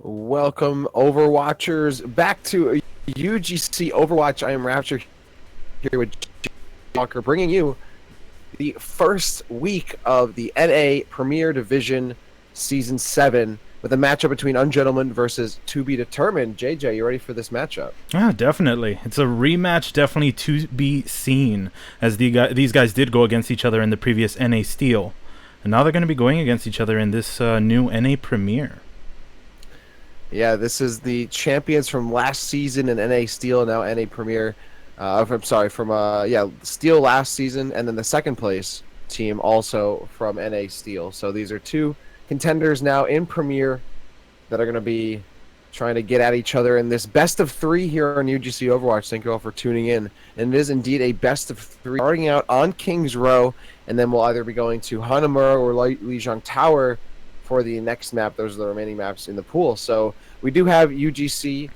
Welcome, Overwatchers, back to UGC Overwatch. I am Rapture here with JJskywalker, bringing you the first week of the NA Premier Division Season 7 with a matchup between Ungentlemen versus To Be Determined. JJ, you ready for this matchup? Yeah, definitely. It's a rematch, definitely to be seen, as these guys did go against each other in the previous NA Steel. And now they're going to be going against each other in this new NA Premier. Yeah, this is the champions from last season in NA Steel, now NA Premier. I'm sorry, from Steel last season, and then the second place team also from NA Steel. So these are two contenders now in Premier that are going to be trying to get at each other in this best of three here on UGC Overwatch. Thank you all for tuning in. And it is indeed a best of three, starting out on King's Row, and then we'll either be going to Hanamura or Lijiang Tower for the next map. Those are the remaining maps in the pool. So we do have UGC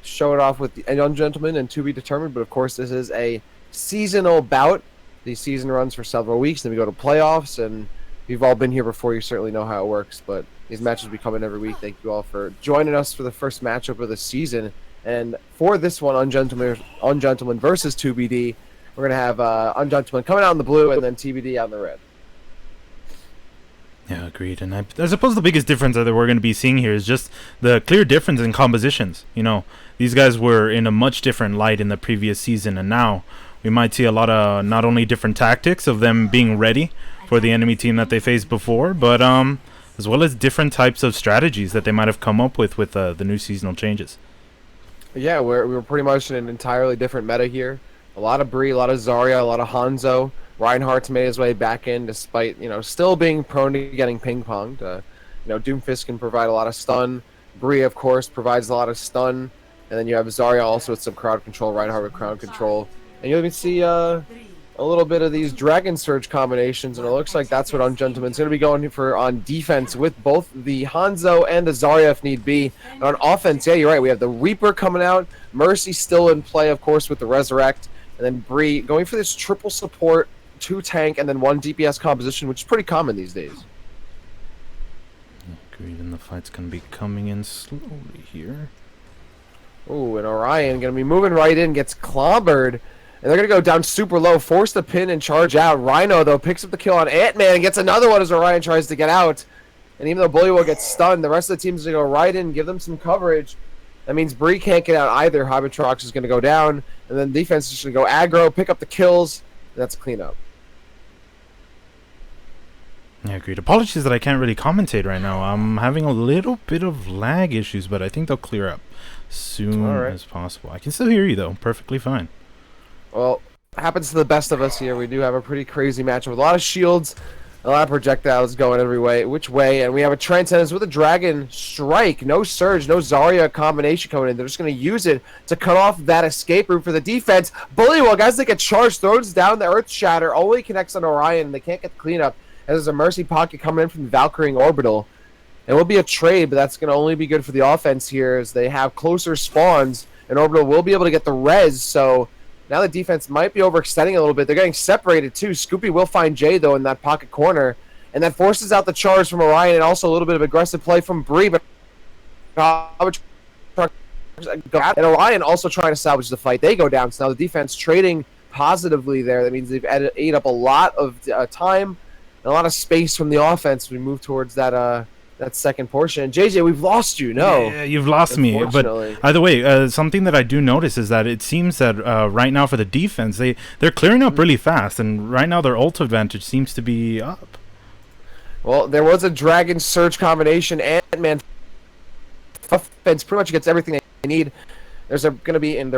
show it off with the Ungentlemen and To Be Determined, but of course this is a seasonal bout. The season runs for several weeks, then we go to playoffs, and you've all been here before, you certainly know how it works, but these matches will be coming every week. Thank you all for joining us for the first matchup of the season. And for this one, Ungentlemen versus 2BD, we're going to have Ungentlemen coming out in the blue and then TBD out in the red. Yeah, agreed. And I suppose the biggest difference that we're going to be seeing here is just the clear difference in compositions. You know, these guys were in a much different light in the previous season, and now we might see a lot of not only different tactics of them being ready for the enemy team that they faced before, but as well as different types of strategies that they might have come up with the new seasonal changes. Yeah, we're pretty much in an entirely different meta here. A lot of Bree, a lot of Zarya, a lot of Hanzo. Reinhardt's made his way back in despite, still being prone to getting ping-ponged. Doomfist can provide a lot of stun. Bree, of course, provides a lot of stun. And then you have Zarya also with some crowd control, Reinhardt with crowd control. And you'll even see a little bit of these Dragon Surge combinations, and it looks like that's what Ungentlemen's going to be going for on defense with both the Hanzo and the Zarya if need be. And on offense, yeah, you're right, we have the Reaper coming out. Mercy still in play, of course, with the Resurrect. And then Bree going for this triple support, 2 tank, and then 1 DPS composition, which is pretty common these days. Agreed, and the fight's going to be coming in slowly here. Ooh, and Orion going to be moving right in, gets clobbered, and they're going to go down super low, force the pin and charge out. Rhino, though, picks up the kill on Ant-Man and gets another one as Orion tries to get out. And even though Bullywug gets stunned, the rest of the team's going to go right in, give them some coverage. That means Bree can't get out either. Hybridrox is going to go down, and then defense is just going to go aggro, pick up the kills, and that's a cleanup. Yeah, agreed. Apologies that I can't really commentate right now. I'm having a little bit of lag issues, but I think they'll clear up soon as possible. I can still hear you, though. Perfectly fine. Well, happens to the best of us here. We do have a pretty crazy match with a lot of shields, a lot of projectiles going every which way, and we have a Transcendence with a Dragon Strike. No Surge, no Zarya combination coming in. They're just going to use it to cut off that escape route for the defense. Bullywug, as they get charged, throws down the Earth Shatter, only connects on Orion. They can't get the cleanup, as there's a Mercy pocket coming in from the Valkyrie Orbital. It will be a trade, but that's going to only be good for the offense here, as they have closer spawns, and Orbital will be able to get the res, so now the defense might be overextending a little bit. They're getting separated, too. Scoopy will find Jay, though, in that pocket corner, and that forces out the charge from Orion, and also a little bit of aggressive play from Bree, but and Orion also trying to salvage the fight. They go down, so now the defense trading positively there. That means they've ate up a lot of time and a lot of space from the offense as we move towards that second portion. And JJ, we've lost you. No, yeah, you've lost me. But either way, something that I do notice is that it seems that right now for the defense, they're clearing up really fast, and right now their ult advantage seems to be up. Well, there was a Dragon Surge combination. Ant-Man offense pretty much gets everything they need. There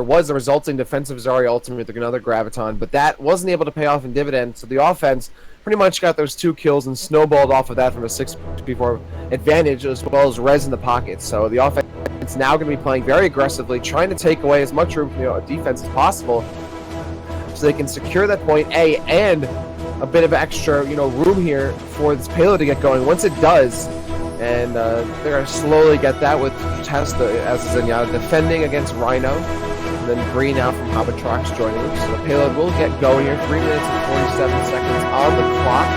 was a resulting defensive Zarya ultimate with another Graviton, but that wasn't able to pay off in dividend. So the offense pretty much got those 2 kills and snowballed off of that from a 6v4 advantage, as well as res in the pocket. So the offense now going to be playing very aggressively, trying to take away as much room from defense as possible, so they can secure that point A and a bit of extra room here for this payload to get going. Once it does, and they're going to slowly get that with Testa as Zenyatta defending against Rhino. And then Bree now from Hybridrox joining them. So the payload will get going here. 3 minutes and 47 seconds on the clock.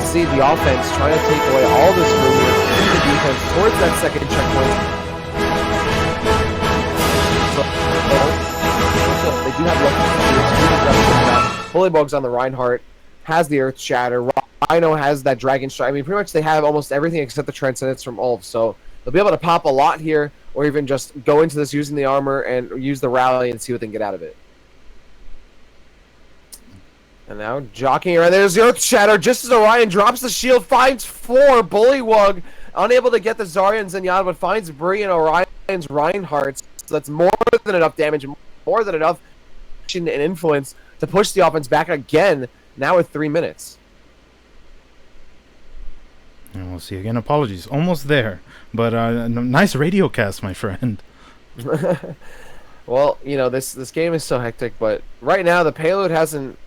can see the offense trying to take away all this movement in the defense towards that second checkpoint. So they do have lucky. Bullywug's on the Reinhardt, has the Earth Shatter. Rhino has that Dragon Strike. I mean, pretty much they have almost everything except the Transcendence from Ulf. So they'll be able to pop a lot here, or even just go into this using the armor and use the rally and see what they can get out of it. And now jockeying around. There's the Earth Shatter just as Orion drops the shield, finds 4. Bullywug unable to get the Zarya and Zenyatta, but finds Bree and Orion's Reinhardt. So that's more than enough damage, more than enough and influence to push the offense back again, now with 3 minutes. And we'll see again. Apologies. Almost there. But nice radio cast, my friend. Well, you know, this game is so hectic, but right now the payload hasn't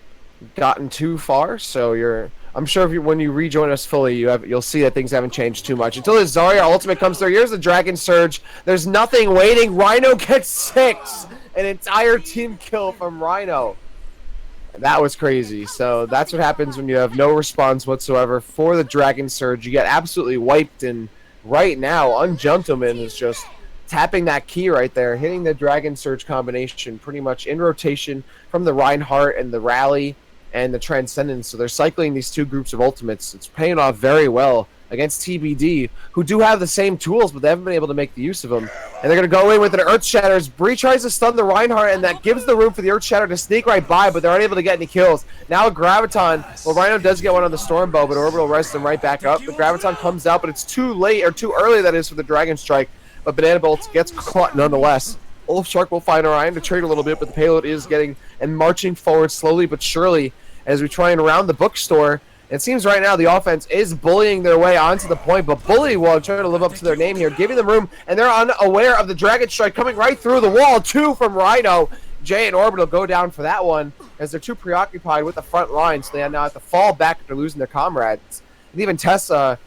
gotten too far, so I'm sure when you rejoin us fully, you'll see that things haven't changed too much. Until the Zarya ultimate comes through, here's the Dragon Surge. There's nothing waiting. Rhino gets 6. An entire team kill from Rhino. That was crazy. So that's what happens when you have no response whatsoever for the Dragon Surge. You get absolutely wiped, and right now, Ungentlemen is just tapping that key right there, hitting the Dragon Surge combination pretty much in rotation from the Reinhardt and the Rally and the Transcendence. So they're cycling these two groups of ultimates. It's paying off very well against TBD, who do have the same tools, but they haven't been able to make the use of them. And they're going to go in with an Earth Shatter. Bree tries to stun the Reinhardt, and that gives the room for the Earth Shatter to sneak right by, but they're unable to get any kills. Now a Graviton. Well, Rhino does get one on the Stormbow, but Orbital rests them right back up. The Graviton comes out, but it's too late, or too early, that is, for the Dragon Strike. But Banana Bolt gets caught nonetheless. Ulf Shark will find Orion to trade a little bit, but the payload is getting and marching forward slowly but surely as we try and round the bookstore. It seems right now the offense is bullying their way onto the point, but Bullywug trying to live up to their name here, giving them room, and they're unaware of the Dragon Strike coming right through the wall. 2 from Rhino. Jay and Orbital go down for that one as they're too preoccupied with the front line, so they now have to fall back after losing their comrades. And even Tessa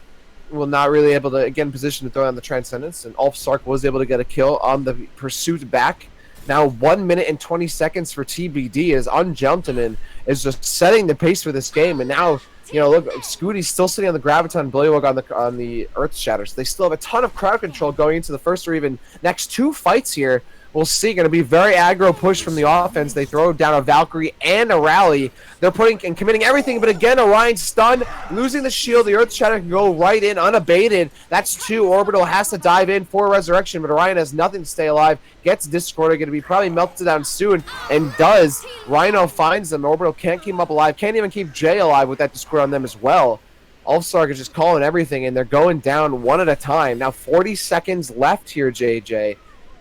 will not really able to get in position to throw down the Transcendence, and Ulf Sark was able to get a kill on the pursuit back. Now 1 minute and 20 seconds for TBD as Ungentlemen is just setting the pace for this game, and now, you know, look, Scooty's still sitting on the Graviton, Bullywug on the Earth Shatter, so they still have a ton of crowd control going into the first or even next 2 fights here. We'll see. Going to be very aggro push from the offense. They throw down a Valkyrie and a Rally. They're putting and committing everything, but again, Orion stunned, losing the shield. The Earth Shatter can go right in unabated. That's 2. Orbital has to dive in for Resurrection, but Orion has nothing to stay alive. Gets Discorded, going to be probably melted down soon, and does. Rhino finds them. Orbital can't keep him up alive. Can't even keep Jay alive with that Discord on them as well. Ulfsark is just calling everything, and they're going down one at a time. Now 40 seconds left here, JJ.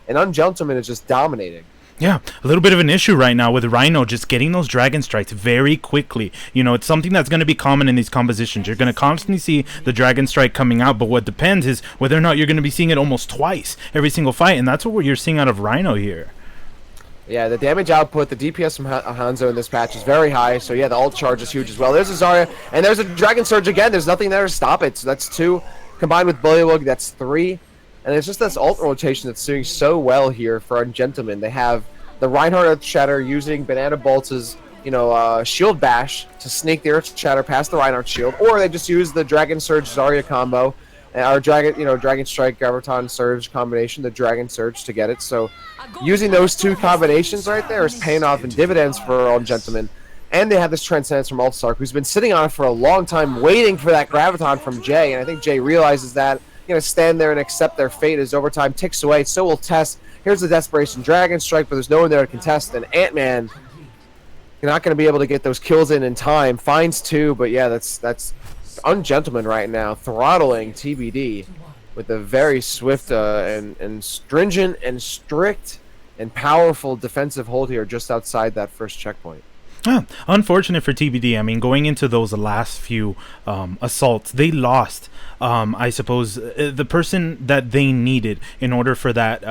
And Ungentlemen is just dominating. Yeah, a little bit of an issue right now with Rhino just getting those Dragon Strikes very quickly. You know, it's something that's going to be common in these compositions. You're going to constantly see the Dragon Strike coming out, but what depends is whether or not you're going to be seeing it almost twice every single fight, and that's what you're seeing out of Rhino here. Yeah, the damage output, the DPS from Hanzo in this patch is very high, so yeah, the ult charge is huge as well. There's a Zarya, and there's a Dragon Surge again. There's nothing there to stop it, so that's 2. Combined with Bullywug, that's 3. And it's just this ult rotation that's doing so well here for Ungentlemen. They have the Reinhardt Earth Shatter using Banana Bolt's, shield bash to sneak the Earth Shatter past the Reinhardt shield, or they just use the Dragon Surge Zarya combo, or Dragon Strike Graviton Surge combination, the Dragon Surge to get it. So using those 2 combinations right there is paying off in dividends for Ungentlemen. And they have this Transcendence from Ulfsark, who's been sitting on it for a long time, waiting for that Graviton from Jay, and I think Jay realizes that. Going to stand there and accept their fate as overtime ticks away. So will Tess. Here's the Desperation Dragon Strike, but there's no one there to contest. And Ant-Man, you're not going to be able to get those kills in time. Finds 2, but yeah, that's Ungentlemen right now throttling TBD with a very swift and stringent and strict and powerful defensive hold here just outside that first checkpoint. Yeah, unfortunate for TBD. I mean, going into those last few assaults, they lost, I suppose, the person that they needed in order for that,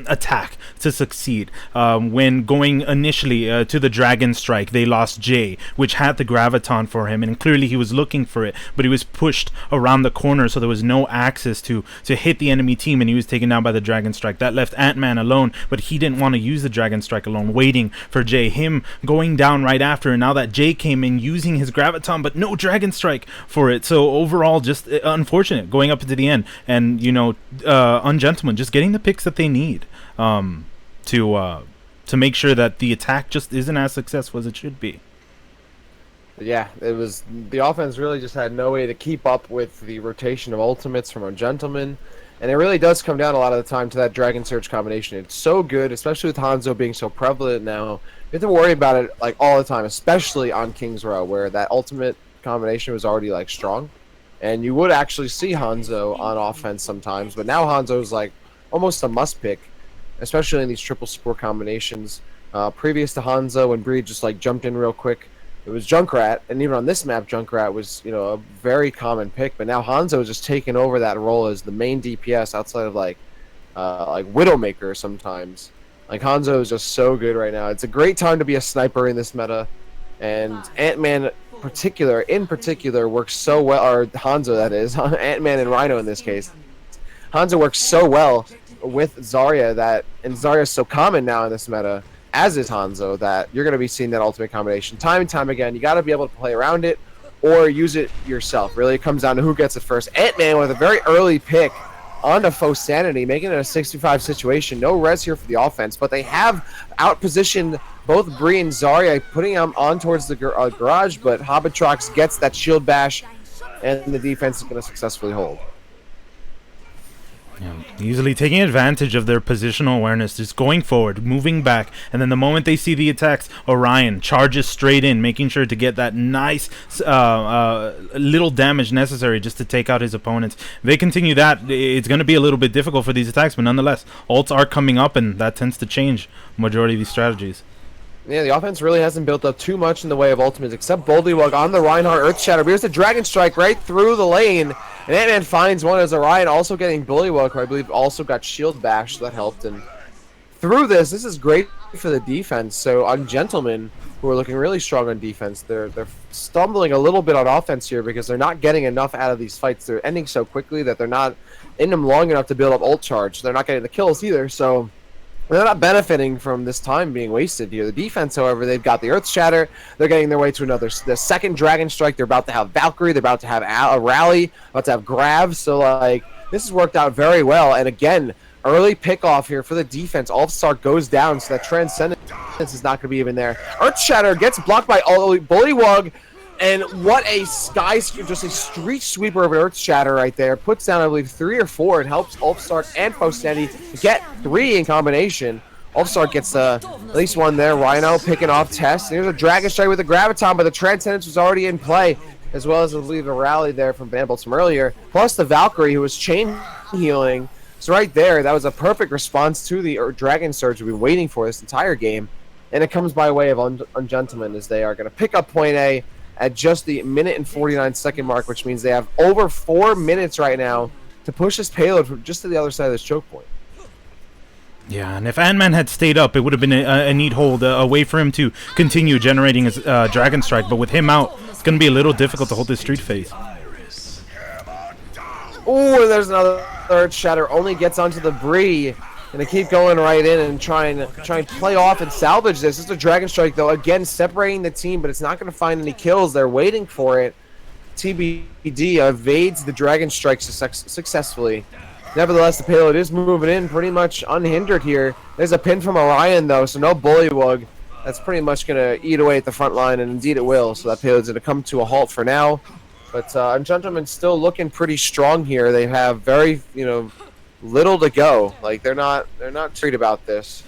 attack to succeed. When going initially to the Dragon Strike, they lost Jay, which had the graviton for him, and clearly he was looking for it, but he was pushed around the corner, so there was no access to hit the enemy team, and he was taken down by the Dragon Strike. That left Ant-Man alone, but he didn't want to use the Dragon Strike alone, waiting for Jay. Him going down right after, and now that Jay came in using his graviton, but no Dragon Strike for it. So overall, just unfortunate going up into the end, and Ungentlemen just getting the picks that they need to make sure that the attack just isn't as successful as it should be. Yeah, it was the offense really just had no way to keep up with the rotation of ultimates from Ungentlemen, and it really does come down a lot of the time to that Dragon Surge combination. It's so good, especially with Hanzo being so prevalent now. You have to worry about it like all the time, especially on King's Row, where that ultimate combination was already like strong, and you would actually see Hanzo on offense sometimes, but now Hanzo's like almost a must pick, especially in these triple support combinations. Previous to Hanzo, when Breed just like jumped in real quick, it was Junkrat, and even on this map, Junkrat was a very common pick. But now Hanzo is just taking over that role as the main DPS outside of like Widowmaker sometimes. Like Hanzo is just so good right now. It's a great time to be a sniper in this meta, and Ant-Man in particular works so well, or Hanzo that is, Ant-Man and Rhino in this case. Hanzo works so well with Zarya and Zarya is so common now in this meta, as is Hanzo, that you're going to be seeing that ultimate combination time and time again. You got to be able to play around it or use it yourself. Really, it comes down to who gets it first. Ant-Man with a very early pick onto Faux Sanity, making it a 65 situation. No res here for the offense, but they have outpositioned both Bree and Zarya, putting them on towards the garage, but Hobbitrox gets that shield bash, and the defense is going to successfully hold. Yeah, easily taking advantage of their positional awareness, just going forward, moving back, and then the moment they see the attacks, Orion charges straight in, making sure to get that nice little damage necessary just to take out his opponents. If they continue that, it's going to be a little bit difficult for these attacks, but nonetheless, ults are coming up, and that tends to change majority of these strategies. Yeah, the offense really hasn't built up too much in the way of ultimates, except Bullywug on the Reinhardt Earth Shatter. But here's the Dragon Strike right through the lane, and Ant-Man finds one as Orion also getting Bullywug, who I believe also got Shield Bash, so that helped. And through this is great for the defense. So Ungentlemen, who are looking really strong on defense, they're stumbling a little bit on offense here because they're not getting enough out of these fights. They're ending so quickly that they're not in them long enough to build up ult charge. They're not getting the kills either, so they're not benefiting from this time being wasted here. The defense, however, they've got the Earth Shatter. They're getting their way to the second Dragon Strike. They're about to have Valkyrie. They're about to have a Rally. About to have Grav. So, like, this has worked out very well. And again, early pickoff here for the defense. All-Star goes down, so that Transcendence is not going to be even there. Earth Shatter gets blocked by Bullywug. And what a just a street sweeper of an Earth Shatter right there. Puts down, I believe, 3 or 4 and helps Ulfstar and Fosteni get 3 in combination. Ulfstar gets at least one there. Rhino picking off Tess. Here's a Dragon Strike with a Graviton, but the Transcendence was already in play, as well as, I believe, a rally there from Vanbolts from earlier. Plus the Valkyrie, who was chain healing. So right there, that was a perfect response to the Dragon Surge we've been waiting for this entire game. And it comes by way of Ungentlemen, as they are going to pick up point A at just the minute and 49-second mark, which means they have over 4 minutes right now to push this payload from just to the other side of this choke point. Yeah, and if Ant-Man had stayed up, it would have been a neat hold, a way for him to continue generating his Dragon Strike. But with him out, it's going to be a little difficult to hold this street phase. Oh, and there's another Earth Shatter. Only gets onto the Bree. And they keep going right in and try and play off and salvage this. This is a Dragon Strike, though. Again, separating the team, but it's not going to find any kills. They're waiting for it. TBD evades the Dragon Strike successfully. Nevertheless, the payload is moving in pretty much unhindered here. There's a pin from Orion, though, so no Bullywug. That's pretty much going to eat away at the front line, and indeed it will. So that payload's going to come to a halt for now. But Ungentlemen still looking pretty strong here. They have very, little to go. Like, they're not worried about this.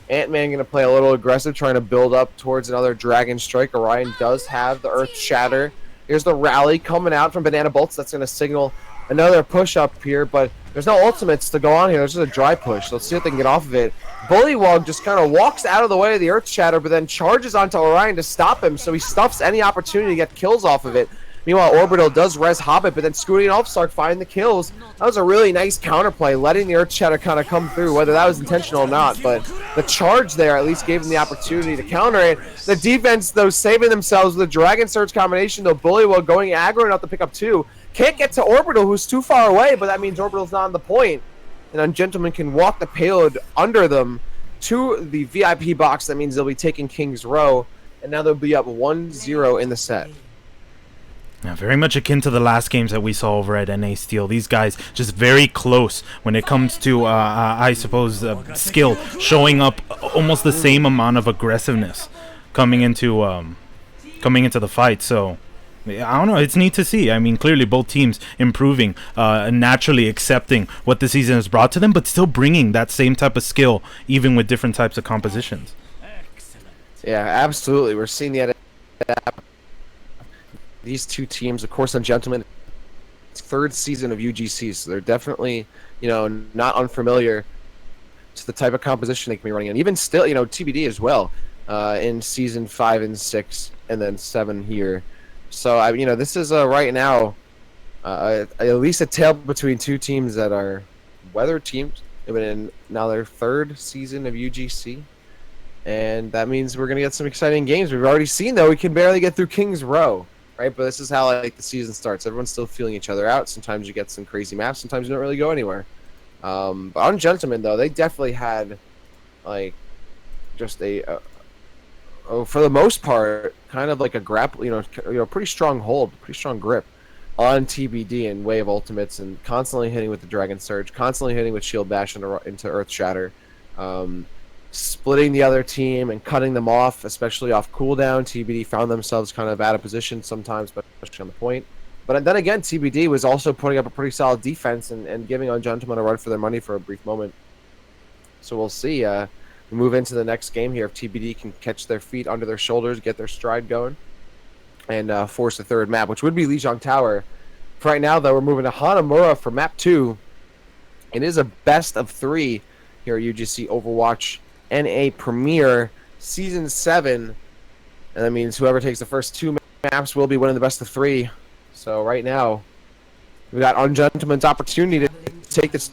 Ant-Man going to play a little aggressive, trying to build up towards another Dragon Strike. Orion does have the Earth Shatter. Here's the rally coming out from Banana Bolts. That's going to signal another push up here, but there's no ultimates to go on here. There's just a dry push. Let's see if they can get off of it. Bullywug just kind of walks out of the way of the Earth Shatter, but then charges onto Orion to stop him, so he stuffs any opportunity to get kills off of it. Meanwhile, Orbital does res Hobbit, but then Scooty and Alpstark find the kills. That was a really nice counterplay, letting the Earth Shatter kind of come through, whether that was intentional or not. But the charge there at least gave them the opportunity to counter it. The defense, though, saving themselves with the Dragon Surge combination, though Bullywug going aggro enough to pick up 2. Can't get to Orbital, who's too far away, but that means Orbital's not on the point. And Ungentlemen can walk the payload under them to the VIP box. That means they'll be taking King's Row, and now they'll be up 1-0 in the set. Yeah, very much akin to the last games that we saw over at NA Steel. These guys just very close when it comes to, I suppose, skill, showing up almost the same amount of aggressiveness coming into the fight. So I don't know. It's neat to see. I mean, clearly both teams improving, naturally accepting what the season has brought to them, but still bringing that same type of skill, even with different types of compositions. Yeah, absolutely. We're seeing the these two teams, of course, Ungentlemen, third season of UGC, so they're definitely, not unfamiliar to the type of composition they can be running. And even still, TBD as well, in season 5 and 6, and then 7 here. So, this is right now at least a tale between two teams that are weather teams. They've been in now their third season of UGC. And that means we're going to get some exciting games. We've already seen, though, we can barely get through King's Row. Right, but this is how the season starts. Everyone's still feeling each other out. Sometimes you get some crazy maps. Sometimes you don't really go anywhere. But Ungentlemen, though, they definitely had just for the most part, kind of like a grapple. Pretty strong hold, pretty strong grip on TBD and way of ultimates, and constantly hitting with the Dragon Surge, constantly hitting with Shield Bash into Earth Shatter. Splitting the other team and cutting them off, especially off cooldown. TBD found themselves kind of out of position sometimes, especially on the point. But then again, TBD was also putting up a pretty solid defense and giving Ungentlemen a run for their money for a brief moment. So we'll see. We move into the next game here if TBD can catch their feet under their shoulders, get their stride going, and force the third map, which would be Lijiang Tower. For right now, though, we're moving to Hanamura for map 2. It is a best of 3 here at UGC Overwatch NA Premier Season 7, and that means whoever takes the first 2 maps will be winning the best of 3. So right now, we got Ungentlemen's opportunity to take this.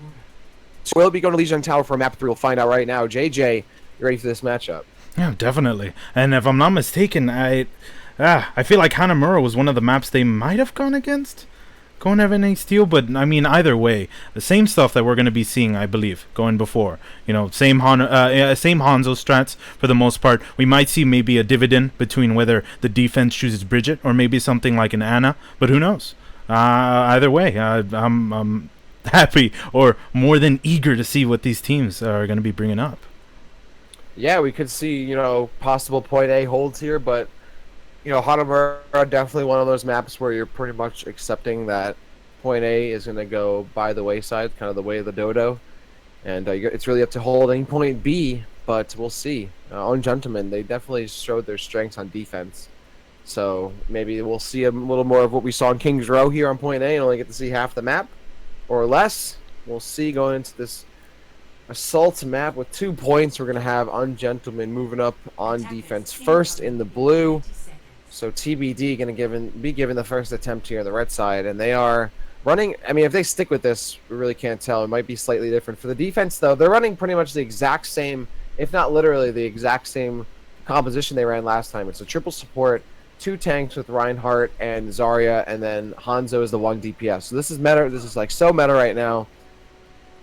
So we'll be going to Lijiang Tower for map 3. We'll find out right now. JJ, you ready for this matchup? Yeah, definitely. And if I'm not mistaken, I feel like Hanamura was one of the maps they might have gone against. Going to have NA Steel, but I mean, either way, the same stuff that we're going to be seeing, I believe, going before. Same Hanzo strats for the most part. We might see maybe a dividend between whether the defense chooses Bridget or maybe something like an Ana, but who knows? Either way, I'm happy or more than eager to see what these teams are going to be bringing up. Yeah, we could see, possible point A holds here, but Hanamura definitely one of those maps where you're pretty much accepting that point A is going to go by the wayside, kind of the way of the dodo, and it's really up to holding point B. But we'll see. Ungentlemen, they definitely showed their strengths on defense, so maybe we'll see a little more of what we saw in King's Row here on point A, and only get to see half the map or less. We'll see going into this assault map with 2 points. We're going to have Ungentlemen moving up on defense first in the blue. So TBD going to be given the first attempt here on the red side, and they are running. I mean, if they stick with this, we really can't tell. It might be slightly different for the defense, though. They're running pretty much the exact same, if not literally the exact same composition they ran last time. It's a triple support, 2 tanks with Reinhardt and Zarya, and then Hanzo is the 1 DPS. So this is meta. This is so meta right now,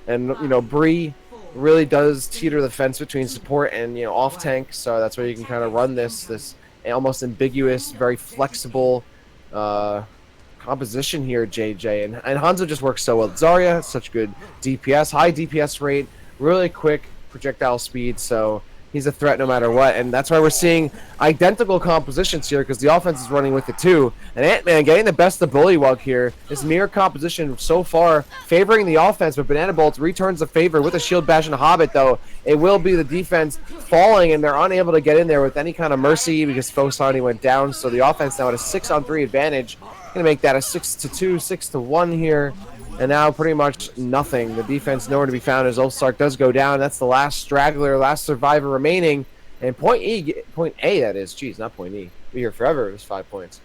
and Bree really does teeter the fence between support and off tank. So that's where you can kind of run this almost ambiguous, very flexible composition here, JJ. And Hanzo just works so well. Zarya, such good DPS, high DPS rate, really quick projectile speed, so he's a threat no matter what. And that's why we're seeing identical compositions here, because the offense is running with it too. And Ant-Man getting the best of Bullywug here. This mirror composition so far favoring the offense, but Banana Bolt returns the favor with a Shield Bash and a Hobbit, though. It will be the defense falling, and they're unable to get in there with any kind of mercy because Fos already went down. So the offense now at a 6-on-3 advantage. Going to make that a 6-2, 6-1 here. And now pretty much nothing. The defense nowhere to be found as Ulfsark does go down. That's the last straggler, last survivor remaining. And point A, that is. Jeez, not point E. Be here forever. It was 5 points.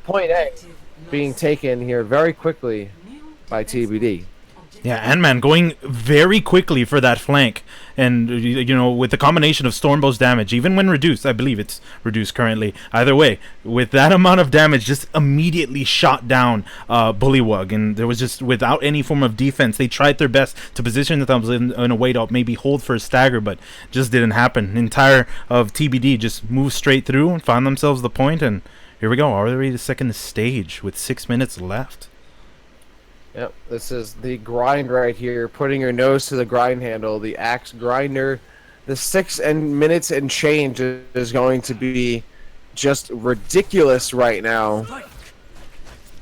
Point A being taken here very quickly by TBD. Yeah, Ant-Man going very quickly for that flank. And, you know, with the combination of Stormbow's damage, even when reduced, I believe it's reduced currently. Either way, with that amount of damage, just immediately shot down Bullywug. And there was just, without any form of defense, they tried their best to position themselves in a way to maybe hold for a stagger, but just didn't happen. Entire of TBD just moved straight through and found themselves the point, and here we go, already the second stage with 6 minutes left. Yep, this is the grind right here, putting your nose to the grind handle, the axe grinder. The 6 minutes and change is going to be just ridiculous right now. And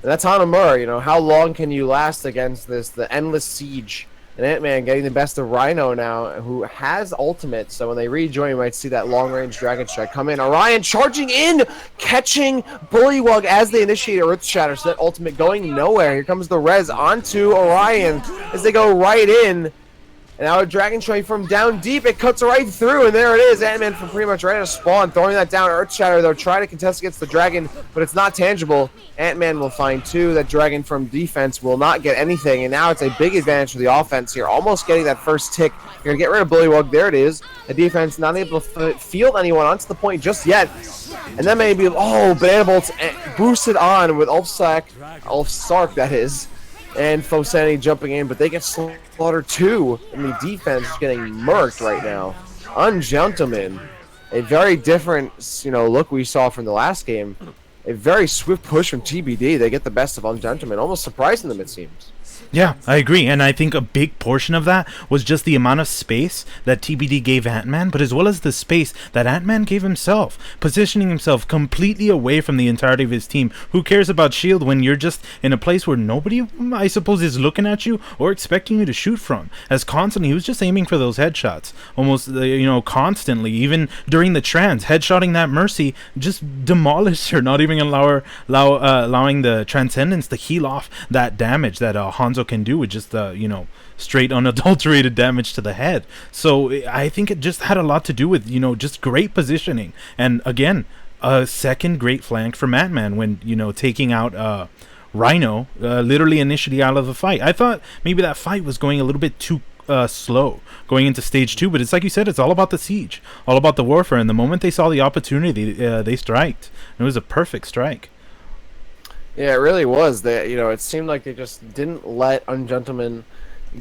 that's Hanamura, you know, how long can you last against this, the endless siege? And Ant-Man getting the best of Rhino now, who has ultimate, so when they rejoin, you might see that long-range Dragon Strike come in. Orion charging in, catching Bullywug as they initiate Earth Shatter, so that ultimate going nowhere. Here comes the res onto Orion as they go right in. And now a Dragon Strike from down deep, it cuts right through, and there it is. Ant-Man from pretty much right out of spawn, throwing that down. Earth Shatter, though, trying to contest against the Dragon, but it's not tangible. Ant-Man will find 2. That Dragon from defense will not get anything, and now it's a big advantage for the offense here, almost getting that first tick. You're going to get rid of Bullywug. There it is. The defense not able to field anyone onto the point just yet. And then maybe, Banana Bolt's boosted on with Ulfsark, that is. And Fosani jumping in, but they get slaughtered too, and the defense is getting murked right now. Ungentlemen, a very different, look we saw from the last game. A very swift push from TBD. They get the best of Ungentlemen, almost surprising them, it seems. Yeah, I agree, and I think a big portion of that was just the amount of space that TBD gave Ant-Man, but as well as the space that Ant-Man gave himself, positioning himself completely away from the entirety of his team. Who cares about shield when you're just in a place where nobody, I suppose, is looking at you or expecting you to shoot from? As constantly, he was just aiming for those headshots, almost, constantly, even during the trans, headshotting that Mercy, just demolished her, not even allowing the Transcendence to heal off that damage that Hanzo can do with just straight unadulterated damage to the head. So I think it just had a lot to do with just great positioning, and again a second great flank from Ant-Man when taking out Rhino literally initially out of the fight. I thought maybe that fight was going a little bit too slow going into stage 2, but it's like you said, it's all about the siege, all about the warfare, and the moment they saw the opportunity, they striked. It was a perfect strike. Yeah, it really was. It seemed like they just didn't let Ungentlemen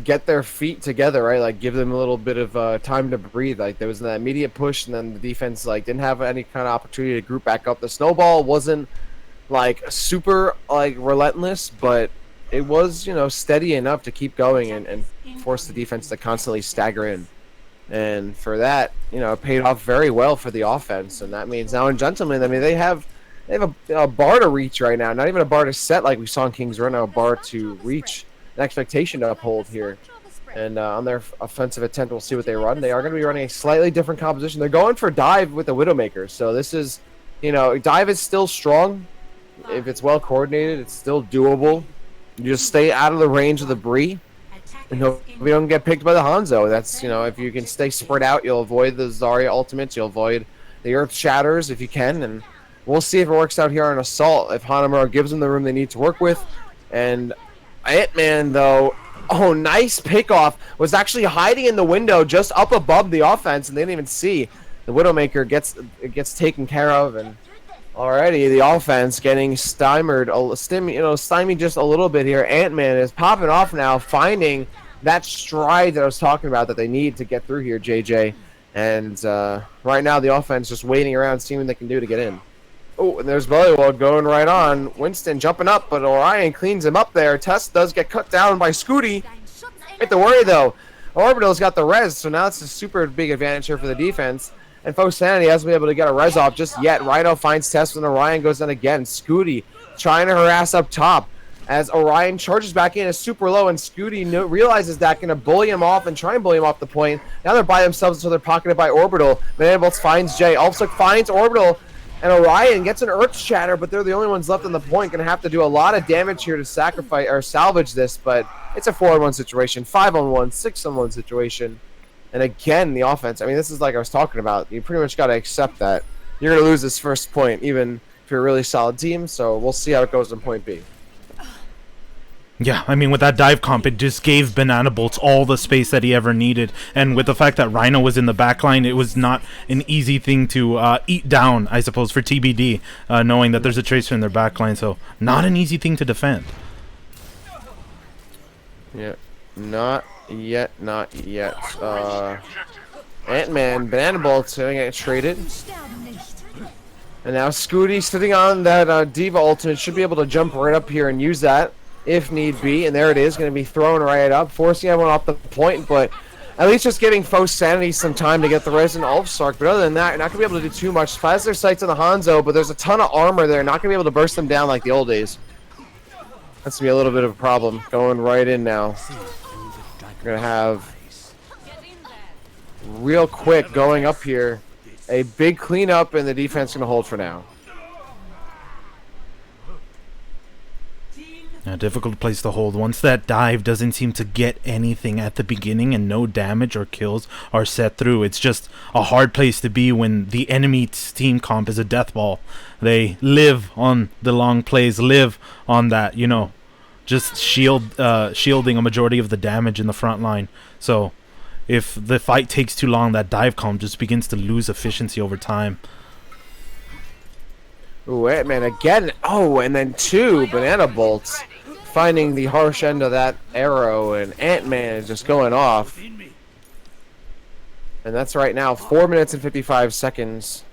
get their feet together, right? Like, give them a little bit of time to breathe. Like, there was that immediate push, and then the defense, didn't have any kind of opportunity to group back up. The snowball wasn't, super, relentless, but it was, steady enough to keep going and force the defense to constantly stagger in. And for that, it paid off very well for the offense, and that means now Ungentlemen, they have a bar to reach right now. Not even a bar to set like we saw in King's Run, a bar to reach, an expectation to uphold here. And on their offensive attempt, we'll see what they run. They are going to be running a slightly different composition. They're going for dive with the Widowmaker. So this is, dive is still strong. If it's well coordinated, it's still doable. You just stay out of the range of the Bree. And hope we don't get picked by the Hanzo. That's, if you can stay spread out, you'll avoid the Zarya ultimates. You'll avoid the Earth Shatters if you can. And we'll see if it works out here on Assault, if Hanamura gives them the room they need to work with. And Ant-Man, though, nice pickoff, was actually hiding in the window just up above the offense, and they didn't even see. The Widowmaker gets taken care of, and already the offense getting stymied just a little bit here. Ant-Man is popping off now, finding that stride that I was talking about that they need to get through here, JJ. And right now the offense just waiting around, seeing what they can do to get in. Oh, and there's Bullywug going right on. Winston jumping up, but Orion cleans him up there. Tess does get cut down by Scooty. Don't have to worry, though. Orbital's got the res, so now it's a super big advantage here for the defense. And Fosanity hasn't been able to get a res off just yet. Rhino finds Tess, and Orion goes in again. Scooty trying to harass up top as Orion charges back in, is super low, and Scooty realizes that, going to bully him off and try and bully him off the point. Now they're by themselves, so they're pocketed by Orbital. Manables finds Jay. Ulfsuk finds Orbital. And Orion gets an Earth Shatter, but they're the only ones left on the point. Going to have to do a lot of damage here to sacrifice or salvage this, but it's a 4-on-1 situation, 5-on-1, 6-on-1 situation. And again, the offense, this is like I was talking about. You pretty much got to accept that. You're going to lose this first point, even for a really solid team. So we'll see how it goes in point B. Yeah, I mean, with that dive comp, it just gave Banana Bolts all the space that he ever needed. And with the fact that Rhino was in the backline, it was not an easy thing to eat down, I suppose, for TBD, knowing that there's a Tracer in their backline. So not an easy thing to defend. Yeah, not yet. Ant-Man, Banana Bolt's going to get traded. And now Scooty sitting on that Diva ultimate should be able to jump right up here and use that if need be. And there it is, going to be thrown right up, forcing everyone off the point. But at least just giving Foe Sanity some time to get the Resident Ulfsark. But other than that, you're not going to be able to do too much. Fires their sights on the Hanzo, but there's a ton of armor there. Not going to be able to burst them down like the old days. That's going to be a little bit of a problem. Going right in now. We're going to have, real quick, going up here, a big cleanup, and the defense going to hold for now. A difficult place to hold. Once that dive doesn't seem to get anything at the beginning and no damage or kills are set through, it's just a hard place to be when the enemy team comp is a death ball. They live on the long plays, live on that, you know, just shielding a majority of the damage in the front line. So if the fight takes too long, that dive comp just begins to lose efficiency over time. Ooh, Ant-Man again. Oh, and then two Banana Bolts finding the harsh end of that arrow, and Ant-Man is just going off. And that's right now 4 minutes and 55 seconds.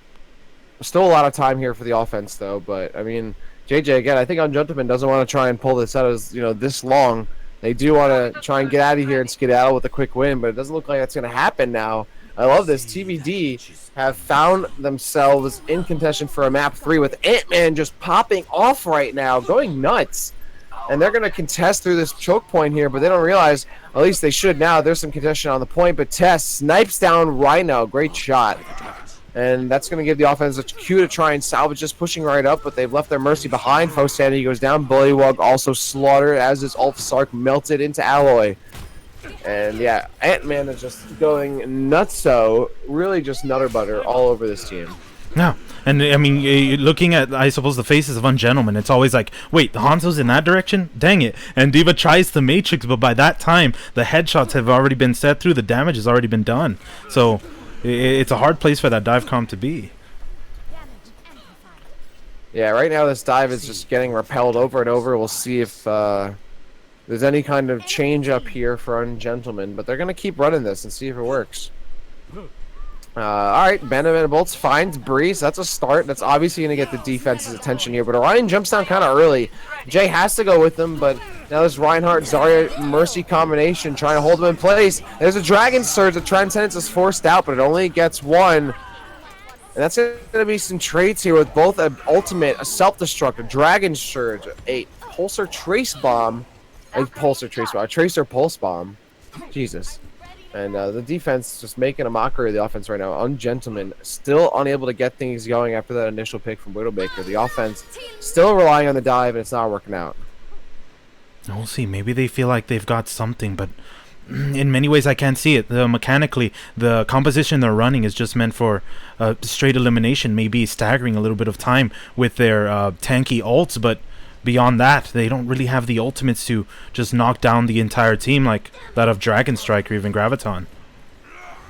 Still a lot of time here for the offense, though. But, I mean, JJ, again, I think Ungentlemen doesn't want to try and pull this out as, you know, this long. They do want to try and get out of here and skedaddle with a quick win, but it doesn't look like that's going to happen now. I love this. TBD have found themselves in contention for a map 3 with Ant-Man just popping off right now, going nuts. And they're going to contest through this choke point here, but they don't realize, at least they should now, there's some contention on the point, but Tess snipes down Rhino. Great shot. And that's going to give the offense a cue to try and salvage, just pushing right up, but they've left their mercy behind. Foe Sanity goes down. Bullywug also slaughtered as his Ulfsark melted into Alloy. And yeah, Ant-Man is just going nutso, really just nutter butter all over this team. Yeah, and I mean, looking at, I suppose, the faces of Ungentlemen, it's always like, wait, the Hanzo's in that direction? Dang it. And Diva tries the Matrix, but by that time, the headshots have already been set through, the damage has already been done. So it's a hard place for that dive comp to be. Yeah, right now this dive is just getting repelled over and over. We'll see if there's any kind of change up here for Ungentlemen, but they're going to keep running this and see if it works. Alright, Banana Bolts finds Breeze. That's a start. That's obviously going to get the defense's attention here, but Orion jumps down kind of early. Jay has to go with them, but now this Reinhardt-Zarya Mercy combination trying to hold them in place. There's a Dragon Surge. The Transcendence is forced out, but it only gets one. And that's going to be some trades here with both an ultimate, a self-destruct, a Dragon Surge, a Pulsar Trace Bomb, a Tracer Pulse Bomb. Jesus. And the defense just making a mockery of the offense right now. Ungentlemen still unable to get things going after that initial pick from Widowmaker. The offense still relying on the dive, and it's not working out. We'll see. Maybe they feel like they've got something, but in many ways I can't see it. Mechanically, the composition they're running is just meant for straight elimination, maybe staggering a little bit of time with their tanky ults, but beyond that, they don't really have the ultimates to just knock down the entire team like that of Dragon Strike or even Graviton.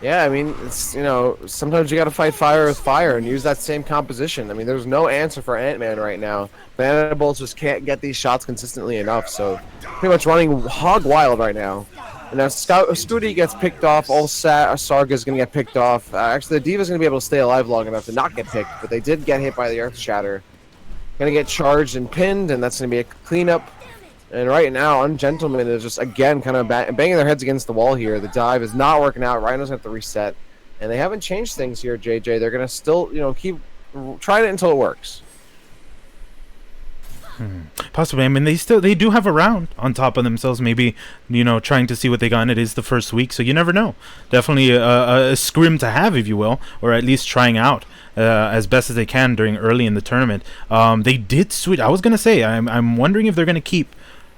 Yeah, I mean, it's, you know, sometimes you got to fight fire with fire and use that same composition. I mean, there's no answer for Ant-Man right now. Banana Bolts just can't get these shots consistently enough, so pretty much running hog wild right now. And now Scooty gets picked off. Sarga's going to get picked off. Actually, the Diva's going to be able to stay alive long enough to not get picked, but they did get hit by the Earth Shatter. Going to get charged and pinned, and that's going to be a cleanup. And right now, Ungentlemen is just, again, kind of banging their heads against the wall here. The dive is not working out. Rhino's going to have to reset. And they haven't changed things here, JJ. They're going to still, you know, keep trying it until it works. Possibly. I mean, they do have a round on top of themselves, maybe, you know, trying to see what they got. And it is the first week, so you never know. Definitely a scrim to have, if you will, or at least trying out as best as they can during early in the tournament. They did switch. I was gonna say, I'm wondering if they're gonna keep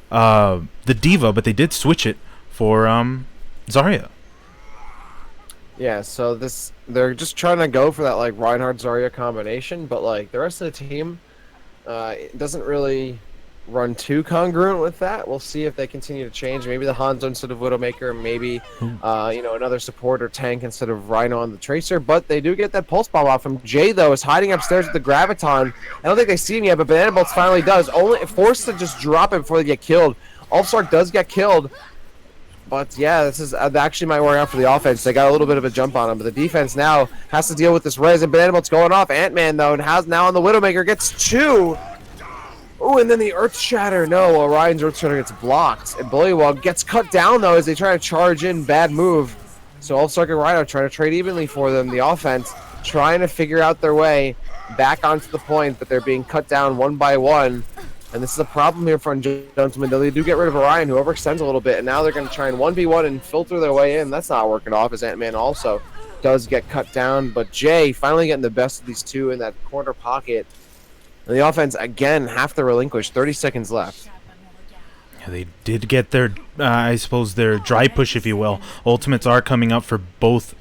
the Diva, but they did switch it for Zarya. Yeah, so they're just trying to go for that like Reinhardt Zarya combination, but like the rest of the team, It doesn't really run too congruent with that. We'll see if they continue to change. Maybe the Hanzo instead of Widowmaker, maybe another support or tank instead of Rhino on the Tracer. But they do get that pulse bomb off from Jay, though, is hiding upstairs with the Graviton. I don't think they see him yet, but Banana Bolts finally does. Only forced to just drop it before they get killed. Ulfsark does get killed. But yeah, this is actually might work out for the offense. They got a little bit of a jump on him, but the defense now has to deal with this res. And Banana Bolt's going off. Ant-Man, though, and has now on the Widowmaker gets 2. Oh, and then the Earth Shatter. No, Orion's Earth Shatter gets blocked. And Bullywug gets cut down, though, as they try to charge in. Bad move. So Ulfsark and Rhino trying to trade evenly for them. The offense trying to figure out their way back onto the point, but they're being cut down one by one. And this is a problem here for Ungentlemen, though they do get rid of Orion, who overextends a little bit, and now they're going to try and 1v1 and filter their way in. That's not working off, as Ant-Man also does get cut down. But Jay finally getting the best of these two in that corner pocket. And the offense, again, have to relinquish. 30 seconds left. Yeah, they did get their, I suppose, their dry push, if you will. Ultimates are coming up for both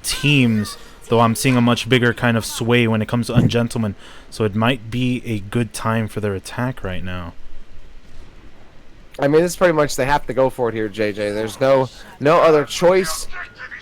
teams, though I'm seeing a much bigger kind of sway when it comes to Ungentlemen. So it might be a good time for their attack right now. I mean, it's pretty much they have to go for it here, JJ. There's no other choice.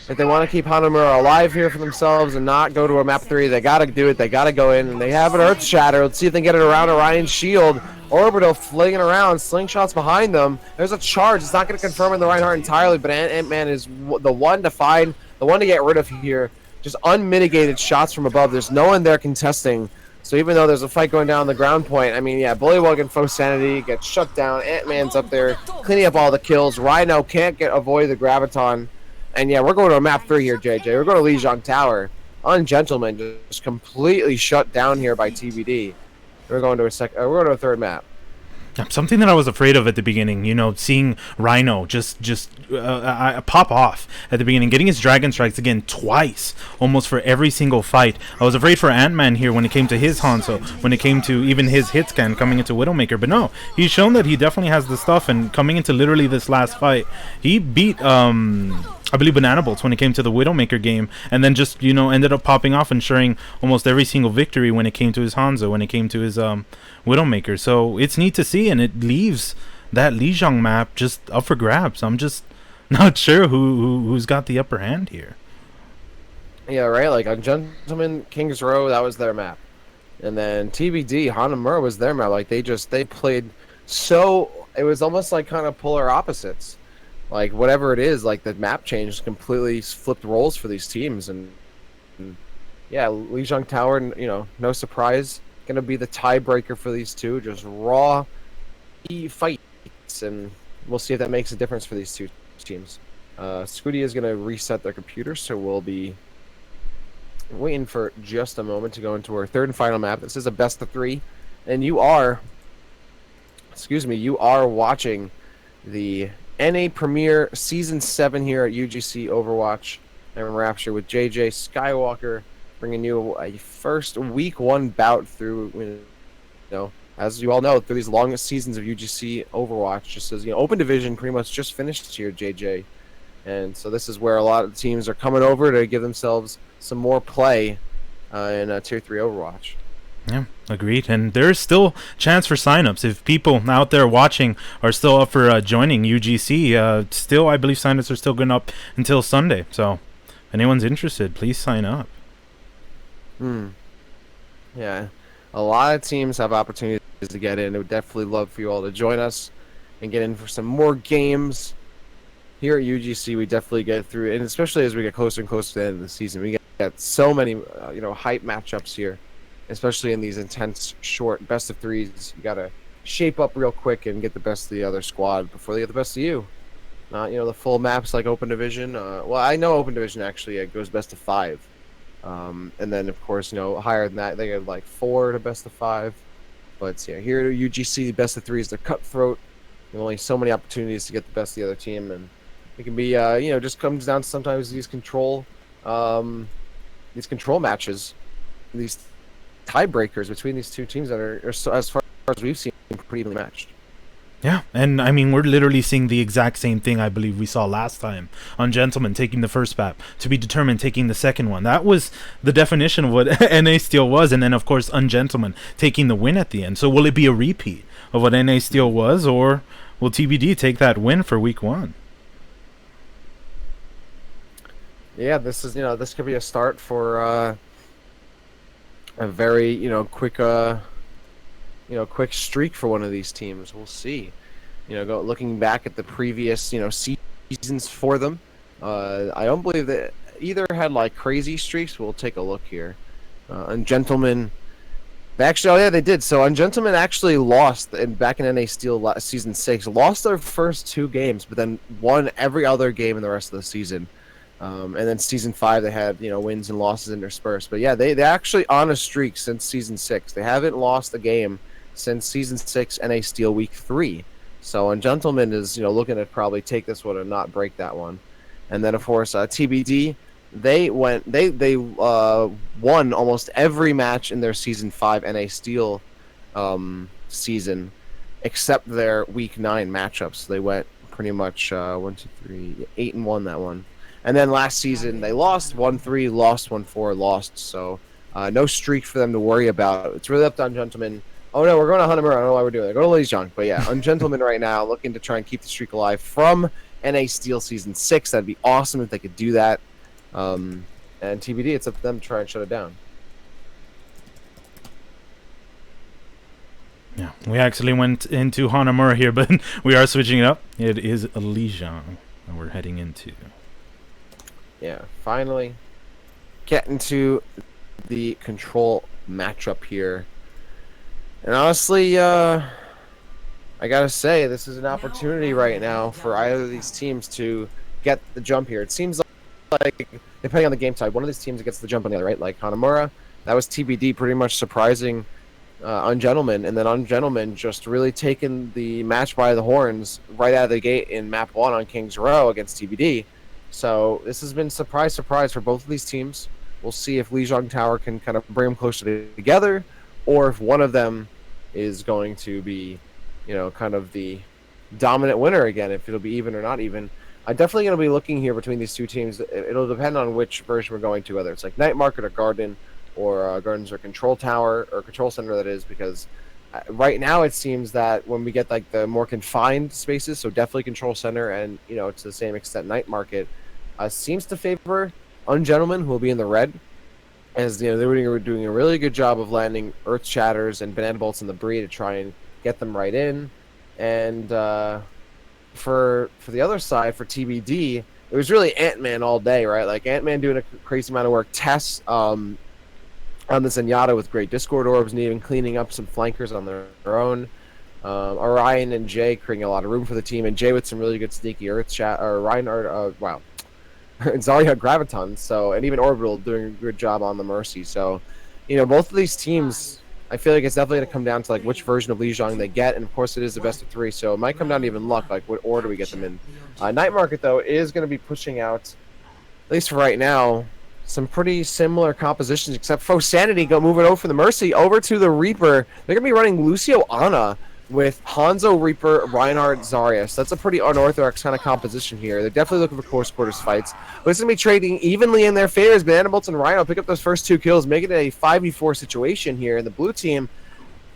If they want to keep Hanamura alive here for themselves and not go to a map 3, they got to do it. They got to go in, and they have an Earth Shatter. Let's see if they can get it around Orion's shield. Orbital flinging around, slingshots behind them. There's a charge. It's not going to confirm in the Reinhardt entirely, but Ant-Man is the one to find, the one to get rid of here. Just unmitigated shots from above. There's no one there contesting. So even though there's a fight going down the ground point, I mean, yeah, Bullywug and Faux Sanity gets shut down. Ant-Man's up there cleaning up all the kills. Rhino can't avoid the Graviton. And yeah, we're going to a map 3 here, JJ. We're going to Lijiang Tower. Ungentlemen just completely shut down here by TBD. We're going to a third map. Something that I was afraid of at the beginning, you know, seeing Rhino just pop off at the beginning, getting his Dragon Strikes again twice, almost for every single fight. I was afraid for Ant-Man here when it came to his Hanzo, when it came to even his hit scan coming into Widowmaker. But no, he's shown that he definitely has the stuff, and coming into literally this last fight, he beat, I believe, Banana Bolts when it came to the Widowmaker game, and then just, you know, ended up popping off and sharing almost every single victory when it came to his Hanzo, when it came to his Widowmaker. So it's neat to see, and it leaves that Lijiang map just up for grabs. I'm just not sure who's got the upper hand here. Yeah, right. Like Ungentlemen, King's Row, that was their map, and then TBD, Hanamura was their map. Like they played so, it was almost like kind of polar opposites. Like whatever it is, like the map change completely flipped roles for these teams, and yeah, Lijiang Tower, you know, no surprise, gonna be the tiebreaker for these two. Just raw fights, and we'll see if that makes a difference for these two teams. Scooty is gonna reset their computer, so we'll be waiting for just a moment to go into our third and final map. This is a best of 3, and you are watching the NA Premier Season 7 here at UGC Overwatch and Rapture with JJskywalker, bringing you a first Week 1 bout through, you know, as you all know, through these longest seasons of UGC Overwatch. Just as, you know, Open Division pretty much just finished here, JJ. And so this is where a lot of teams are coming over to give themselves some more play in Tier 3 Overwatch. Yeah, agreed. And there's still chance for signups. If people out there watching are still up for joining UGC, still, I believe signups are still going up until Sunday. So if anyone's interested, please sign up. Yeah, a lot of teams have opportunities to get in. I would definitely love for you all to join us and get in for some more games. Here at UGC, we definitely get through, and especially as we get closer and closer to the end of the season, we get so many, hype matchups here. Especially in these intense, short best of 3s, you gotta shape up real quick and get the best of the other squad before they get the best of you. Not, the full maps like Open Division. Well, I know Open Division actually it goes best of 5, and then of course, higher than that they get like 4 to best of 5. But yeah, here at UGC, best of 3s, they're cutthroat. There's only so many opportunities to get the best of the other team, and it can be, just comes down to sometimes these control matches, these tiebreakers between these two teams that are so, as far as we've seen, pretty evenly matched. Yeah, and I mean, we're literally seeing the exact same thing I believe we saw last time. Ungentlemen taking the first map, To Be Determined taking the second one. That was the definition of what NA Steel was, and then of course Ungentlemen taking the win at the end. So will it be a repeat of what NA Steel was, or will TBD take that win for week 1? Yeah, this is, this could be a start for a very, quick quick streak for one of these teams. We'll see. Looking back at the previous, seasons for them, I don't believe that either had like crazy streaks. We'll take a look here. Ungentlemen, actually, oh yeah, they did. So Ungentlemen actually lost back in NA Steel season 6, lost their first 2 games, but then won every other game in the rest of the season. And then season 5, they had wins and losses interspersed. But yeah, they're actually on a streak since season 6. They haven't lost a game since season 6 NA Steel week 3. So Ungentlemen is looking to probably take this one and not break that one. And then of course TBD, they won almost every match in their season 5 NA Steel season except their week 9 matchups. They went pretty much 8-1 that one. And then last season, they lost 1-3, lost 1-4, lost. So no streak for them to worry about. It's really up to Ungentlemen. Oh, no, we're going to Hanamura. I don't know why we're doing that. Go to Legion. But yeah, Ungentlemen right now looking to try and keep the streak alive from NA Steel Season 6. That'd be awesome if they could do that. And TBD, it's up to them to try and shut it down. Yeah, we actually went into Hanamura here, but we are switching it up. It is Legion that we're heading into. Yeah, finally getting to the control matchup here. And honestly, I gotta say, this is an opportunity right now for either of these teams to get the jump here. It seems like depending on the game type, one of these teams gets the jump on the other, right? Like Hanamura, that was TBD pretty much surprising Ungentlemen, and then Ungentlemen just really taking the match by the horns right out of the gate in map 1 on King's Row against TBD. So this has been surprise for both of these teams. We'll see if Lijiang Tower can kind of bring them closer together, or if one of them is going to be, kind of the dominant winner again, if it'll be even or not even. I'm definitely going to be looking here between these two teams. It'll depend on which version we're going to, whether it's like Night Market or Garden, or Gardens or Control Tower, or Control Center, that is, because right now it seems that when we get like the more confined spaces, so definitely Control Center and, to the same extent Night Market, seems to favor Ungentlemen, who will be in the red, as they were doing a really good job of landing Earth Shatters and Banana Bolts in the Bree to try and get them right in. And for the other side, for TBD, it was really Ant-Man all day, right? Like Ant-Man doing a crazy amount of work. Tess on the Zenyatta with great Discord orbs, and even cleaning up some flankers on their own. Orion and Jay creating a lot of room for the team, and Jay with some really good sneaky Earth Reinhardt, Zarya Graviton, and even Orbital doing a good job on the Mercy. So, both of these teams, I feel like it's definitely going to come down to like which version of Lijiang they get, and of course it is the best of 3, so it might come down to even luck, like what order we get them in. Night Market, though, is going to be pushing out, at least for right now, some pretty similar compositions, except Faux Sanity moving over from the Mercy over to the Reaper. They're going to be running Lucio Ana with Hanzo, Reaper, Reinhardt, Zarya. So that's a pretty unorthodox kind of composition here. They're definitely looking for close quarters fights, but it's going to be trading evenly in their favors. Banana Bolts and Rhino pick up those first 2 kills, make it a 5v4 situation here. And the blue team,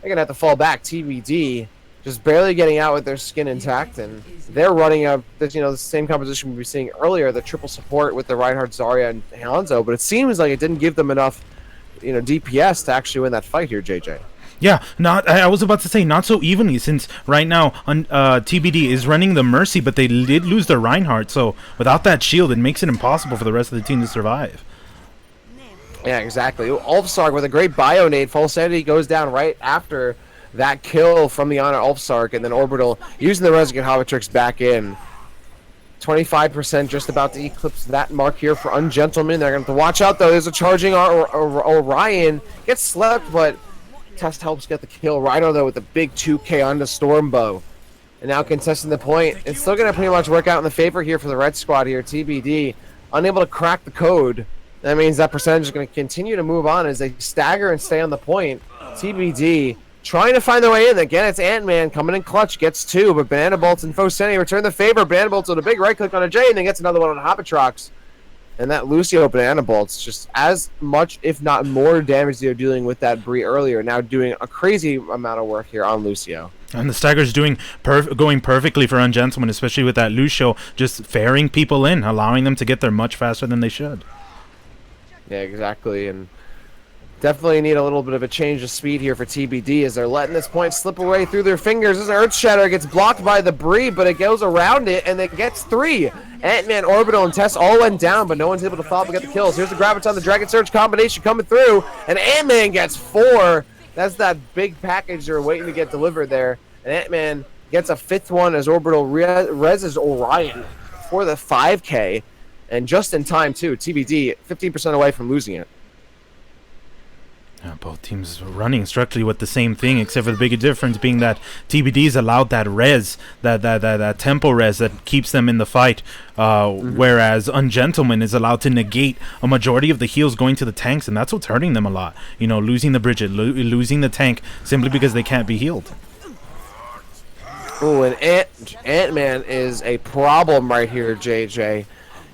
they're going to have to fall back. TBD just barely getting out with their skin intact, and they're running up the same composition we were seeing earlier, the triple support with the Reinhardt, Zarya, and Hanzo. But it seems like it didn't give them enough DPS to actually win that fight here, JJ. Yeah, I was about to say not so evenly, since right now TBD is running the Mercy, but they did lose their Reinhardt, so without that shield, it makes it impossible for the rest of the team to survive. Yeah, exactly. Ulfsark with a great bio nade. Full Sanity goes down right after that kill from the Honor Ulfsark, and then Orbital using the Resident Havatrix back in. 25% just about to eclipse that mark here for Ungentlemen. They're going to have to watch out, though. There's a charging Orion. Gets slept, but Test helps get the kill. Rhino, though, with the big 2K on the Stormbow. And now contesting the point. It's still going to pretty much work out in the favor here for the red squad here. TBD, unable to crack the code. That means that percentage is going to continue to move on as they stagger and stay on the point. TBD trying to find their way in. Again, it's Ant-Man coming in clutch, gets 2, but Banana Bolts and Foseni return the favor. Banana Bolts with a big right click on a J, and then gets another one on Hopatrox. And that Lucio Banana Bolts just as much, if not more, damage they were dealing with that Bree earlier. Now doing a crazy amount of work here on Lucio. And the stagger's going perfectly for Ungentlemen, especially with that Lucio just ferrying people in, allowing them to get there much faster than they should. Yeah, exactly. And definitely need a little bit of a change of speed here for TBD as they're letting this point slip away through their fingers. This Earth Shatter gets blocked by the Bree, but it goes around it and it gets 3. Ant-Man, Orbital, and Tess all went down, but no one's able to follow up and get the kills. Here's the Graviton, the Dragon Surge combination coming through, and Ant-Man gets 4. That's that big package they're waiting to get delivered there. And Ant-Man gets a 5th one as Orbital reses Orion for the 5K. And just in time, too. TBD, 15% away from losing it. Yeah, both teams running structurally with the same thing, except for the big difference being that TBD's allowed that res, that tempo res that keeps them in the fight, whereas Ungentlemen is allowed to negate a majority of the heals going to the tanks, and that's what's hurting them a lot. You know, losing the Bridget, losing the tank simply because they can't be healed. Oh, and Ant-Man is a problem right here, JJ.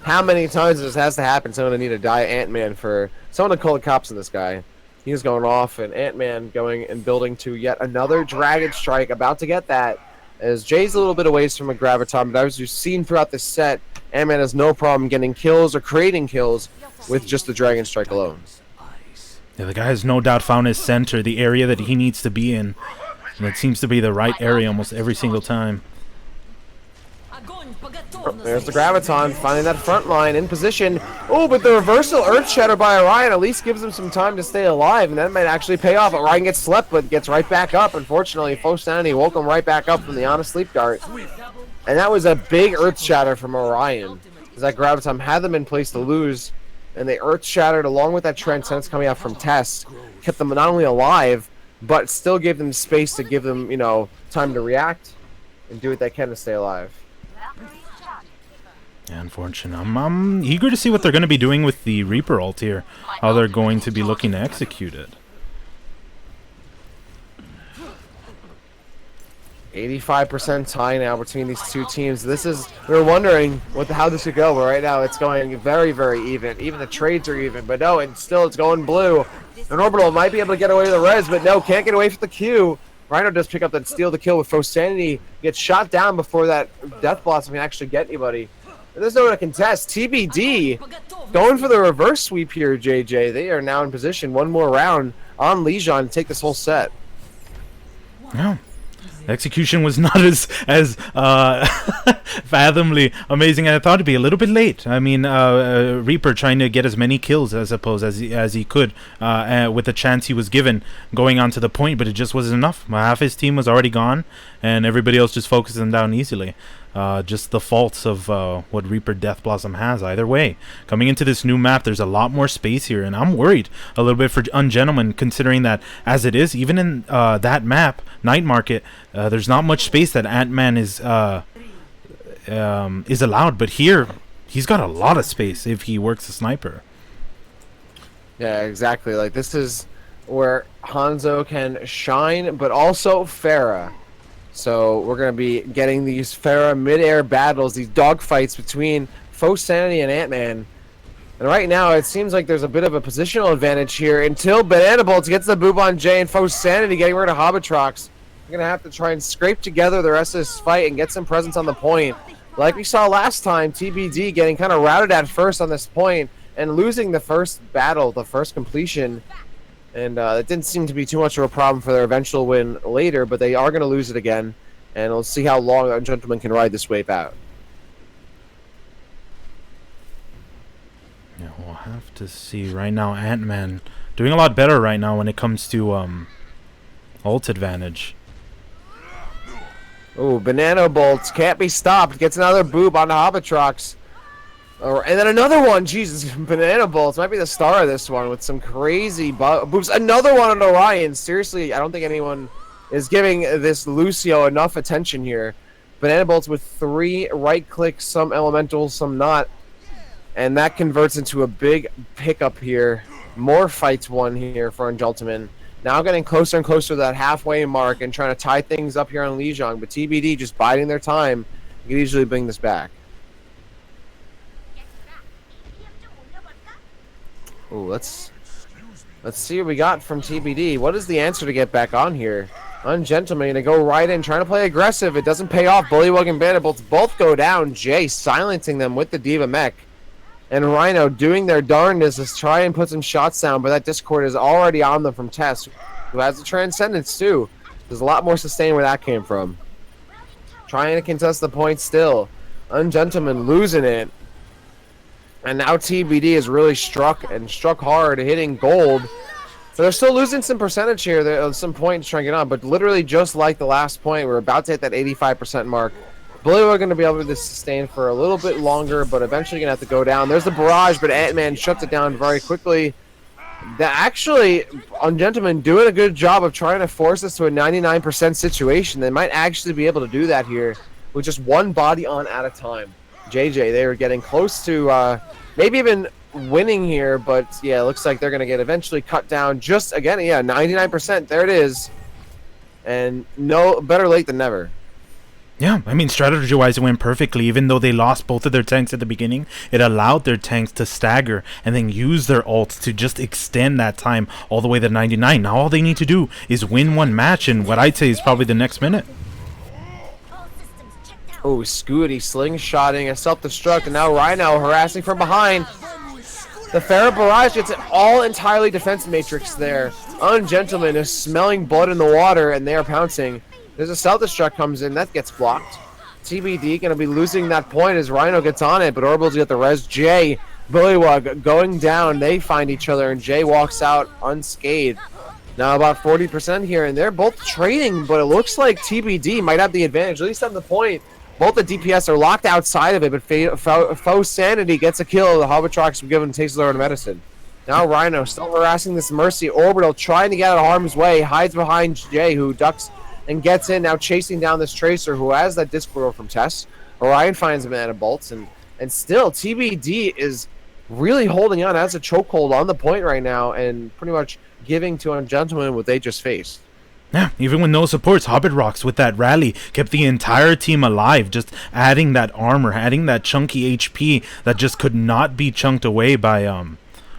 How many times this has to happen? Someone to need to die Ant-Man for someone to call the cops on this guy. He's going off, and Ant-Man going and building to yet another Dragon Strike. About to get that, as Jay's a little bit away from a Graviton, but as you've seen throughout this set, Ant-Man has no problem getting kills or creating kills with just the Dragon Strike alone. Yeah, the guy has no doubt found his center, the area that he needs to be in. And it seems to be the right area almost every single time. There's the Graviton, finding that front line in position. Oh, but the reversal Earth Shatter by Orion at least gives him some time to stay alive, and that might actually pay off. Orion gets slept, but gets right back up. Unfortunately, Foseni woke him right back up from the Honest Sleep Dart. And that was a big Earth Shatter from Orion, as that Graviton had them in place to lose, and they Earth Shattered along with that Transcendence coming out from Tess, kept them not only alive, but still gave them space to give them, you know, time to react and do what they can to stay alive. Yeah, unfortunate. I'm eager to see what they're going to be doing with the Reaper ult here. How they're going to be looking to execute it. 85% tie now between these two teams. This is, we were wondering how this could go, but right now it's going very, very even. Even the trades are even, but no, and still it's going blue. And Orbital might be able to get away with the res, but no, can't get away from the Q. Rhino does pick up that steal the kill with Fosanity, gets shot down before that Death Blossom can actually get anybody. And there's no one to contest. TBD going for the reverse sweep here, JJ. They are now in position. One more round on Legion to take this whole set. Yeah. Execution was not as fathomably amazing as I thought it'd be. A little bit late. I mean, Reaper trying to get as many kills, I suppose, as he could with the chance he was given going on to the point, but it just wasn't enough. Half his team was already gone, and everybody else just focused them down easily. Just the faults of what Reaper Death Blossom has. Either way, coming into this new map, there's a lot more space here, and I'm worried a little bit for Ungentlemen, considering that as it is, even in that map, Night Market, there's not much space that Ant-Man is allowed. But here, he's got a lot of space if he works a sniper. Yeah, exactly. Like, this is where Hanzo can shine, but also Pharah. So we're going to be getting these Pharah mid-air battles, these dogfights between Fosanity and Ant-Man. And right now, it seems like there's a bit of a positional advantage here until Banana Bolts gets the boob on Jay and Fosanity getting rid of Hobatrox. We're going to have to try and scrape together the rest of this fight and get some presence on the point. Like we saw last time, TBD getting kind of routed at first on this point and losing the first battle, the first completion. And it didn't seem to be too much of a problem for their eventual win later, but they are going to lose it again. And we'll see how long Ungentlemen can ride this wave out. Yeah, we'll have to see. Right now, Ant-Man doing a lot better right now when it comes to ult advantage. Ooh, Banana Bolts can't be stopped. Gets another boob on Hobatrox. And then another one. Jesus, Banana Bolts might be the star of this one with some crazy boobs. Another one on Orion. Seriously, I don't think anyone is giving this Lucio enough attention here. Banana Bolts with 3 right clicks, some elementals, some not. And that converts into a big pickup here. More fights won here for Ungentlemen. Now getting closer and closer to that halfway mark and trying to tie things up here on Lijiang, but TBD just biding their time. You can easily bring this back. Ooh, let's see what we got from TBD. What is the answer to get back on here? Ungentlemen gonna go right in, trying to play aggressive. It doesn't pay off. Bullywug and Vanderbolts both go down. Jay silencing them with the Diva Mech. And Rhino doing their darndest to try and put some shots down, but that Discord is already on them from Tess, who has the Transcendence too. There's a lot more sustain where that came from. Trying to contest the point still. Ungentlemen losing it. And now TBD is really struck hard, hitting gold. So they're still losing some percentage here. There's some points trying to get on, but literally just like the last point, we're about to hit that 85% mark. Blue are going to be able to sustain for a little bit longer, but eventually going to have to go down. There's the barrage, but Ant-Man shuts it down very quickly. Actually, Ungentlemen doing a good job of trying to force us to a 99% situation. They might actually be able to do that here with just one body on at a time. JJ, they are getting close to maybe even winning here, but yeah, it looks like they're going to get eventually cut down. Just, again, yeah, 99%. There it is. And no, better late than never. Yeah, I mean, strategy-wise, it went perfectly. Even though they lost both of their tanks at the beginning, it allowed their tanks to stagger and then use their ults to just extend that time all the way to 99. Now all they need to do is win one match, and what I'd say is probably the next minute. Oh, Scooty slingshotting a self-destruct, and now Rhino harassing from behind. The Farah Barrage gets it all entirely defensive matrix there. Ungentlemen is smelling blood in the water, and they are pouncing. There's a self-destruct comes in, that gets blocked. TBD going to be losing that point as Rhino gets on it, but Orbil's got the res. Jay, Bullywug going down. They find each other, and Jay walks out unscathed. Now about 40% here, and they're both trading, but it looks like TBD might have the advantage, at least on the point. Both the DPS are locked outside of it, but Faux Sanity gets a kill. The Hobbitrox given takes their own medicine. Now Rhino still harassing this Mercy. Orbital trying to get out of harm's way, hides behind Jay, who ducks and gets in, now chasing down this Tracer, who has that Discord from Tess. Orion finds him at bolts, and still TBD is really holding on, has a chokehold on the point right now, and pretty much giving to Ungentlemen what they just faced. Yeah, even with no supports, Hobbitrox with that rally kept the entire team alive, just adding that armor, adding that chunky HP that just could not be chunked away by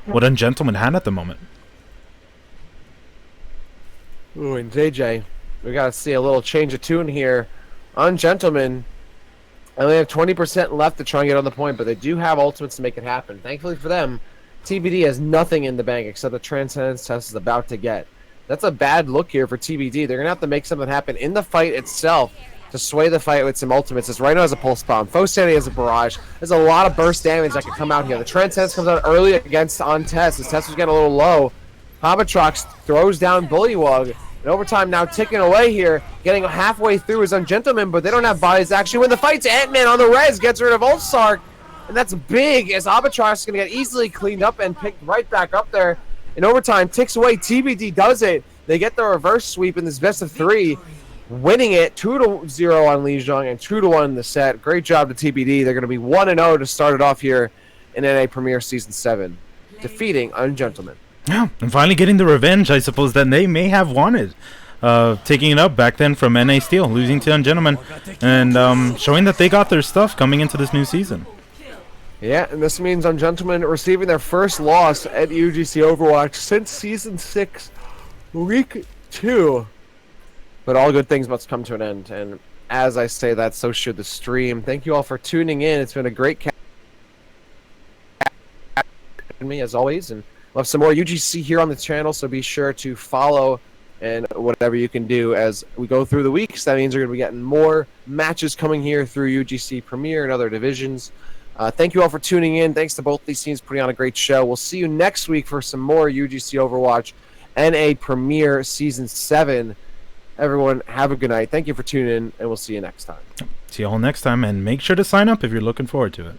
what Ungentlemen had at the moment. Ooh, and JJ, we got to see a little change of tune here. Ungentlemen only have 20% left to try and get on the point, but they do have ultimates to make it happen. Thankfully for them, TBD has nothing in the bank except the Transcendence Test is about to get. That's a bad look here for TBD. They're going to have to make something happen in the fight itself to sway the fight with some ultimates. As Rhino has a pulse bomb, Faux Sanity has a barrage. There's a lot of burst damage that can come out here. The Transcendence comes out early against on Tess. As Tess was getting a little low, Hobbitrox throws down Bullywug. And overtime now ticking away here, getting halfway through is Ungentlemen, but they don't have bodies to actually win the fight. Ant-Man on the res gets rid of Ulsark, and that's big as Hobbitrox is going to get easily cleaned up and picked right back up there. In overtime, ticks away. TBD does it. They get the reverse sweep in this best of three, winning it 2-0 on Lijiang and 2-1 in the set. Great job to TBD. They're going to be 1-0 to start it off here in NA Premier Season 7, defeating Ungentlemen. Yeah, and finally getting the revenge, I suppose, that they may have wanted. Taking it up back then from NA Steel, losing to Ungentlemen, and showing that they got their stuff coming into this new season. Yeah, and this means Ungentlemen receiving their first loss at UGC Overwatch since Season 6, Week 2. But all good things must come to an end, and as I say that, so should the stream. Thank you all for tuning in. It's been a great me as always, and we'll have some more UGC here on the channel, so be sure to follow and whatever you can do as we go through the weeks. That means we're going to be getting more matches coming here through UGC Premier and other divisions. Thank you all for tuning in. Thanks to both these teams putting on a great show. We'll see you next week for some more UGC Overwatch NA Premier Season 7. Everyone, have a good night. Thank you for tuning in, and we'll see you next time. See you all next time, and make sure to sign up if you're looking forward to it.